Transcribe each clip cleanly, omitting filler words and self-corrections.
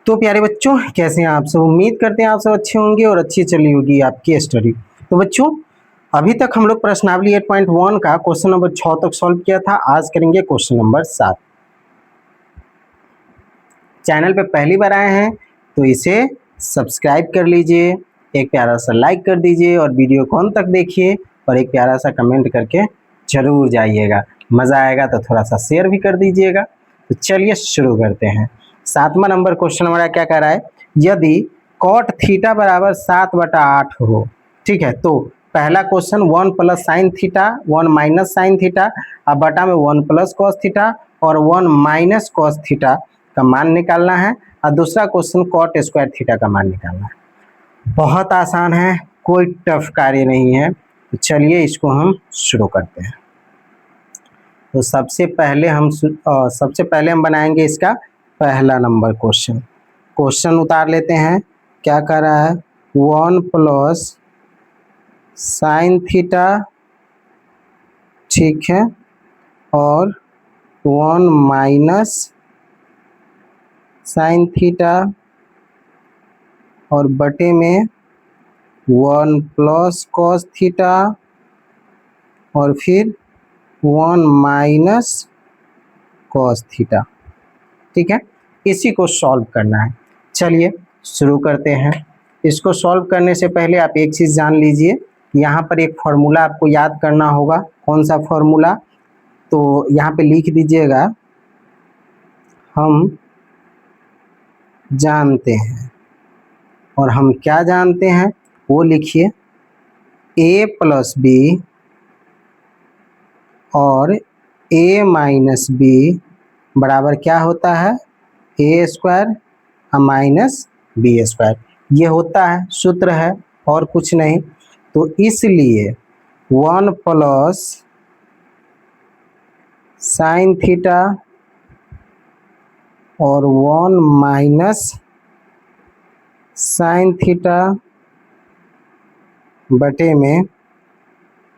तो प्यारे बच्चों, कैसे हैं आप सब। उम्मीद करते हैं आप सब अच्छे होंगे और अच्छी चली होगी आपकी स्टडी। तो बच्चों, अभी तक हम लोग प्रश्नावली 8.1 का क्वेश्चन नंबर 6 तक सॉल्व किया था। आज करेंगे क्वेश्चन नंबर 7। चैनल पे पहली बार आए हैं तो इसे सब्सक्राइब कर लीजिए, एक प्यारा सा लाइक कर दीजिए और वीडियो को अंत तक देखिए और एक प्यारा सा कमेंट करके जरूर जाइएगा। मज़ा आएगा तो थोड़ा सा शेयर भी कर दीजिएगा। तो चलिए शुरू करते हैं। 7वां नंबर क्वेश्चन हमारा क्या कह रहा है, यदि कॉट थीटा बराबर 7/8 हो। ठीक है, तो पहला question 1 plus sine theta 1 minus sine theta, अब बटा में 1 प्लस कॉस थीटा और 1 माइनस कॉस थीटा का मान निकालना है। और दूसरा क्वेश्चन कॉट स्क्वायर थीटा का मान निकालना है। बहुत आसान है, कोई टफ कार्य नहीं है। तो चलिए इसको हम शुरू करते हैं। तो सबसे पहले हम बनाएंगे इसका पहला नंबर क्वेश्चन उतार लेते हैं। क्या कह रहा है, 1 प्लस साइन थीटा, ठीक है, और 1 माइनस साइन थीटा और बटे में 1 प्लस कॉस थीटा और फिर 1 माइनस कॉस थीटा। ठीक है, इसी को सॉल्व करना है। चलिए शुरू करते हैं। इसको सॉल्व करने से पहले आप एक चीज़ जान लीजिए, यहाँ पर एक फॉर्मूला आपको याद करना होगा। कौन सा फॉर्मूला, तो यहाँ पे लिख दीजिएगा, हम जानते हैं। और हम क्या जानते हैं वो लिखिए, a प्लस बी और a माइनस बी बराबर क्या होता है, a square minus B square. ये होता है, सूत्र है और कुछ नहीं। तो इसलिए 1 प्लस साइन थीटा और 1 माइनस साइन थीटा बटे में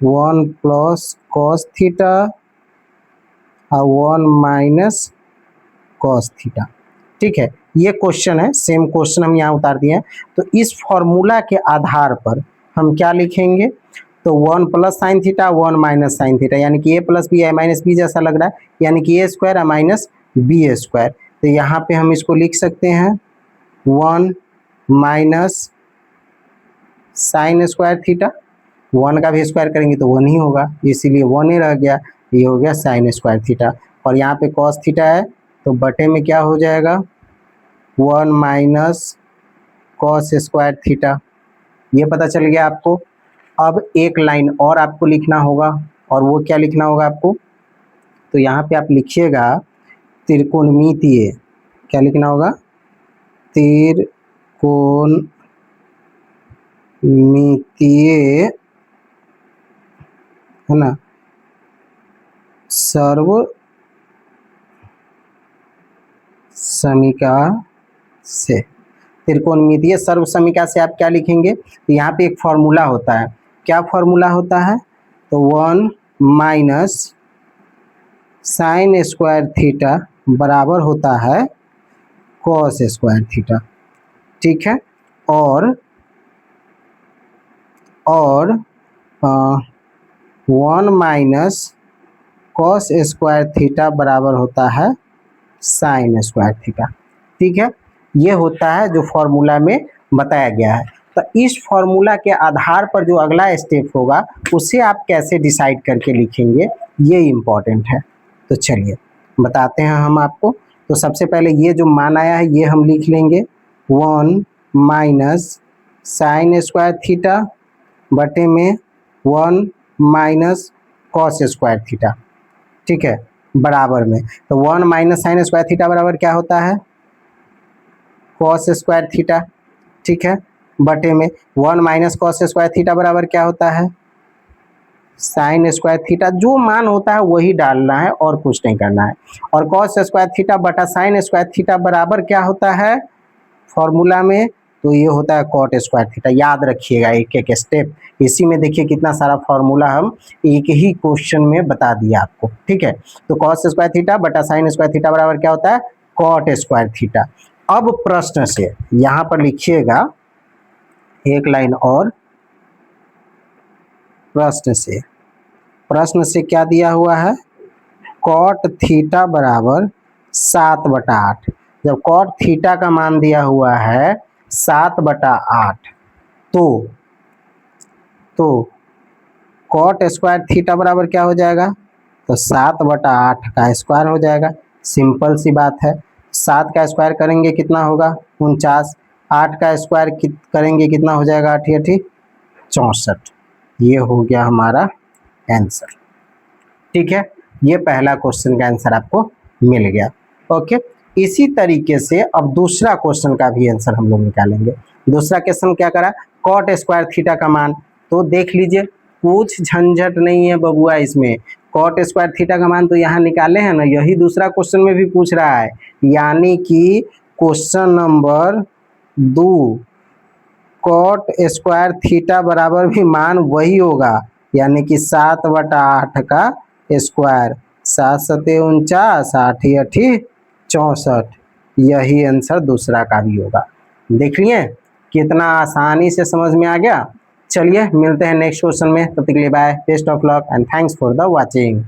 1 प्लस कॉस थीटा और 1 माइनस कॉस थीटा। ठीक है, ये क्वेश्चन है, सेम क्वेश्चन हम यहाँ उतार दिए हैं। तो इस फॉर्मूला के आधार पर हम क्या लिखेंगे, तो 1 plus sine theta 1 minus sine theta, यानी कि a plus B minus B जैसा लग रहा है, यानी कि a square minus B square. तो यहाँ पे हम इसको लिख सकते हैं 1 माइनस साइन स्क्वायर थीटा, 1 का भी स्क्वायर करेंगे तो 1 ही होगा, इसीलिए 1 ही रह गया। ये हो गया साइन स्क्वायर थीटा। और यहाँ पे कॉस थीटा है तो बटे में क्या हो जाएगा, 1 माइनस कॉस स्क्वायर थीटा। ये पता चल गया आपको। अब एक लाइन और आपको लिखना होगा, और वो क्या लिखना होगा आपको, तो यहाँ पे आप लिखिएगा त्रिकोणमितीय। क्या लिखना होगा, त्रिकोणमितीय, है ना, सर्व समीका से। त्रिकोणमितीय सर्व समीका से आप क्या लिखेंगे, तो यहाँ पे एक फॉर्मूला होता है। क्या फॉर्मूला होता है, तो 1 माइनस साइन स्क्वायर थीटा बराबर होता है कॉस स्क्वायर थीटा। ठीक है, और 1 माइनस कॉस स्क्वायर थीटा बराबर होता है साइन स्क्वायर थीटा। ठीक है, ये होता है जो फॉर्मूला में बताया गया है। तो इस फॉर्मूला के आधार पर जो अगला स्टेप होगा उसे आप कैसे डिसाइड करके लिखेंगे, ये इम्पोर्टेंट है। तो चलिए बताते हैं हम आपको। तो सबसे पहले ये जो मान आया है ये हम लिख लेंगे, 1 माइनस साइन स्क्वायर थीटा बटे में 1 माइनस कॉस स्क्वायर थीटा। ठीक है, बराबर में, तो 1 माइनस साइन स्क्वायर थीटा बराबर क्या होता है, कॉस स्क्वायर थीटा। ठीक है, बटे में 1 माइनस कॉस स्क्वायर थीटा बराबर क्या होता है, साइन स्क्वायर थीटा। जो मान होता है वही डालना है और कुछ नहीं करना है। और कॉस स्क्वायर थीटा बटा साइन स्क्वायर थीटा बराबर क्या होता है फॉर्मूला में, तो ये होता है कॉट स्क्वायर थीटा। याद रखिएगा एक एक स्टेप। इसी में देखिए कितना सारा फॉर्मूला हम एक ही क्वेश्चन में बता दिया आपको। ठीक है, तो कॉस स्क्वायर थीटा बटा साइन स्क्वायर थीटा बराबर क्या होता है, कॉट स्क्वायर थीटा। अब प्रश्न से यहाँ पर लिखिएगा एक लाइन और, प्रश्न से क्या दिया हुआ है, कॉट थीटा बराबर 7/8। जब कॉट थीटा का मान दिया हुआ है 7/8 तो कॉट स्क्वायर थीटा बराबर क्या हो जाएगा, तो 7/8 का स्क्वायर हो जाएगा। सिंपल सी बात है। 7 का स्क्वायर करेंगे कितना होगा 49, 8 का स्क्वायर करेंगे कितना हो जाएगा 8 8 64। ये हो गया हमारा आंसर। ठीक है, ये पहला क्वेश्चन का आंसर आपको मिल गया। ओके, इसी तरीके से अब दूसरा क्वेश्चन का भी आंसर हम लोग निकालेंगे। दूसरा क्वेश्चन क्या करा, कॉट स्क्वायर थीटा का मान, तो देख लीजिए कुछ झंझट नहीं है बबुआ इसमें। कॉट स्क्वायर थीटा का मान तो यहाँ निकाले हैं ना, यही दूसरा क्वेश्चन में भी पूछ रहा है, यानी कि question number 2 cot square theta बराबर भी मान वही होगा, यानी कि 7/8 का स्क्वायर, 7 7 49, 8 8 64। यही आंसर दूसरा का भी होगा। देख लिए कितना आसानी से समझ में आ गया। चलिए मिलते हैं नेक्स्ट क्वेश्चन में, तब तक के लिए bye, best of luck and thanks for the watching.